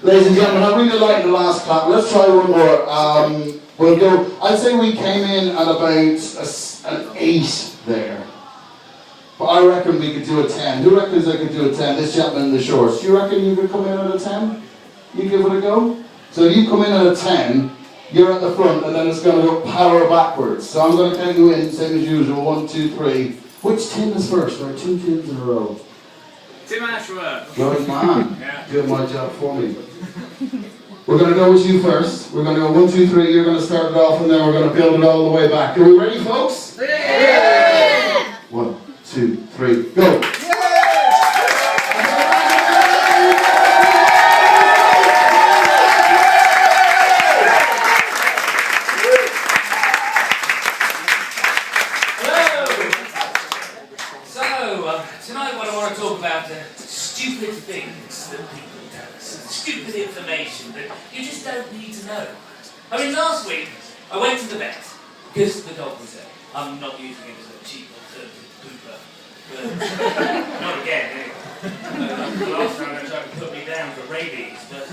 Ladies and gentlemen, I really like the last clap. Let's try one more. We'll go. I'd say we came in at about an 8 there. But I reckon we could do a 10. Who reckons I could do a 10? This gentleman in the shorts. Do you reckon you could come in at a 10? You give it a go? So if you come in at a 10, you're at the front, and then it's going to go power backwards. So I'm going to count you in, same as usual. 1, 2, 3. Which tin is first? There are 2 tins in a row. Tim Ashworth. Good man. Yeah. Doing my job for me. We're going to go with you first. We're going to go 1, 2, 3. You're going to start it off, and then we're going to build it all the way back. Are we ready, folks? Yeah! 1, 2, 3, go! Tonight what I want to talk about are stupid things that people tell us, stupid information that you just don't need to know. I mean, last week I went to the vet because the dog was there. I'm not using it as a cheap alternative pooper, but not again anyway. The last time they tried to put me down for rabies, but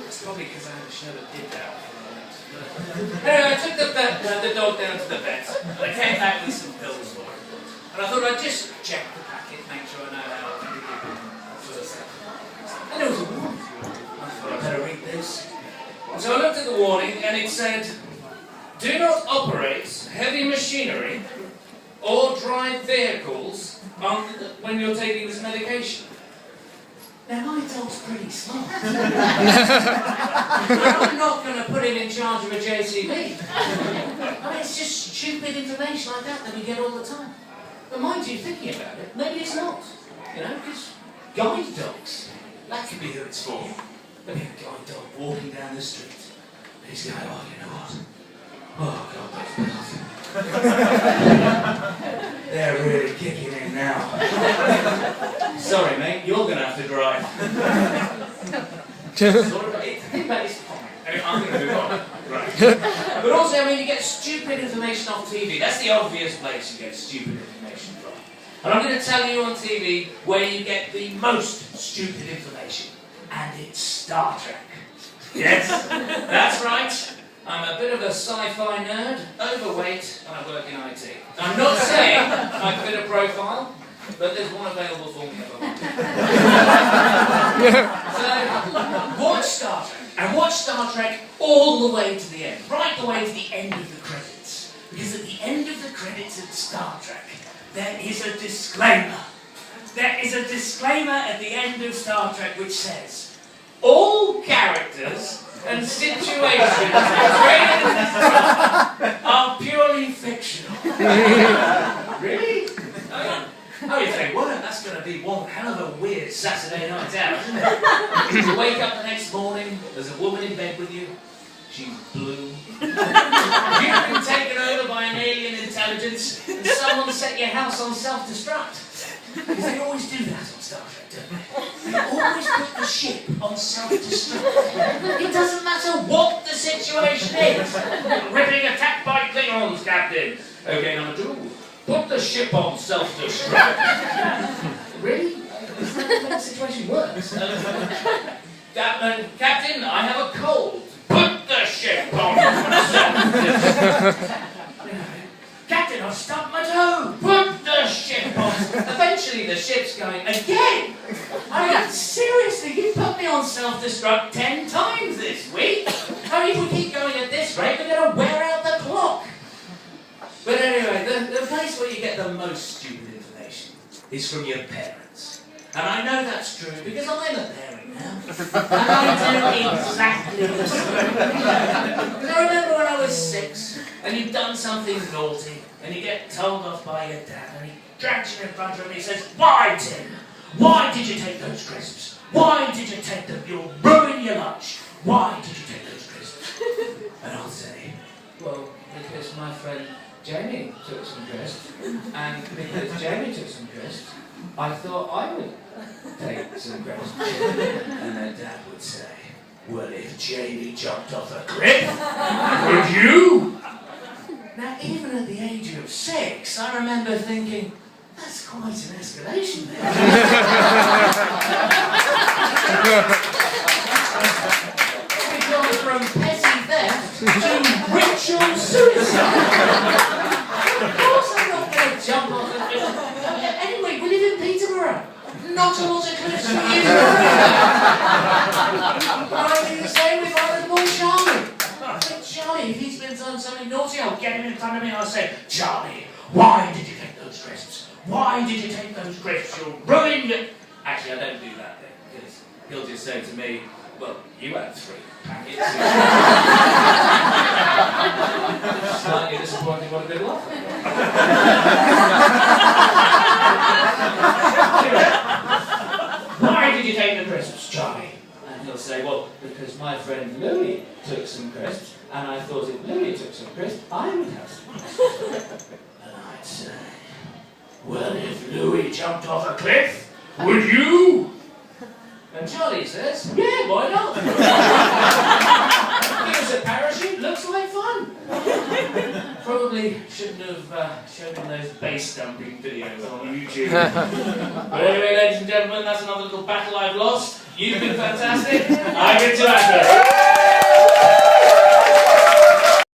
it's probably because I had a show that did that. Anyway, I took the dog down to the vet and I came back with some pills for him. And I thought I'd just check the packet, make sure I know how to give it first. And there was a warning. I thought I'd better read this. And so I looked at the warning and it said, do not operate heavy machinery or drive vehicles when you're taking this medication. Now my dog's pretty smart. I'm not going to put him in charge of a JCB. I mean, it's just stupid information like that we get all the time. But mind you, thinking about it, maybe it's not. You know, because guide dogs, that could be who it's for. Maybe a guide dog walking down the street. And he's going, oh, you know what? Oh, God, those bells. They're really kicking in now. Sorry, mate, you're going to have to drive. Think about this comment. Anyway, I'm going to move on. Right. But also, I mean, you get stupid information off TV. That's the obvious place you get stupid information from. And I'm going to tell you on TV where you get the most stupid information. And it's Star Trek. Yes, that's right. I'm a bit of a sci-fi nerd, overweight, and I work in IT. I'm not saying I fit a profile, but there's one available for me if I want. So, watch Star Trek. And watch Star Trek all the way to the end. Right the way to the end of the credits. Because at the end of the credits of Star Trek, there is a disclaimer. There is a disclaimer at the end of Star Trek which says, all characters and situations portrayed in this are purely fictional. Really? Oh, you think, well, that's going to be one hell of a weird Saturday night out, isn't it? You wake up the next morning, there's a woman in bed with you, she's blue. You've been taken over by an alien intelligence, and someone set your house on self-destruct. Because they always do that on Star Trek, don't they? They always put the ship on self-destruct. It doesn't matter what the situation is. We're being attacked by Klingons, Captain. Okay, number 2. Put the ship on self-destruct. Really? Is that the way the situation works? Captain, I have a cold. Put the ship on self-destruct. Captain, I've stubbed my toe. Put the ship on. Eventually the ship's going again. I mean, seriously, you put me on self-destruct 10 times this week. I mean, if we keep going at this rate, we're going to wear out the clock. But anyway, the place where you get the most stupid information is from your parents. And I know that's true because I'm a parent now. And I do exactly the same. Because I remember when I was 6 and you've done something naughty and you get told off by your dad and he drags you in front of him and he says, why, Tim? Why did you take those crisps? Why did you take them? You'll ruin your lunch. Why did you take those crisps? And I'll say, well, because my friend Jamie took some crisps, and because Jamie took some crisps, I thought I would take some crisps. And then Dad would say, well, if Jamie jumped off a cliff, would you? Now, even at the age of 6, I remember thinking, that's quite an escalation there. not a lot of clips for you. But I do the same with my little boy Charlie. I think Charlie, if he's been done something naughty, I'll get him in front of me and I'll say, Charlie, why did you take those crisps? Why did you take those crisps? You'll ruin it. Actually, I don't do that thing, because he'll just say to me, well, you had 3 packets. Slightly disappointing, what a good laugh. Why did you take the crisps, Charlie? And he'll say, well, because my friend Louie took some crisps, and I thought if Louie took some crisps, I would have some crisps. And I'd say, well, if Louie jumped off a cliff, would you? And Charlie says, yeah, why not? Give us a parachute, looks like fun. Probably shouldn't have shown him those base dumping videos on YouTube. But anyway, ladies and gentlemen, that's another little battle I've lost. You've been fantastic. I get to act.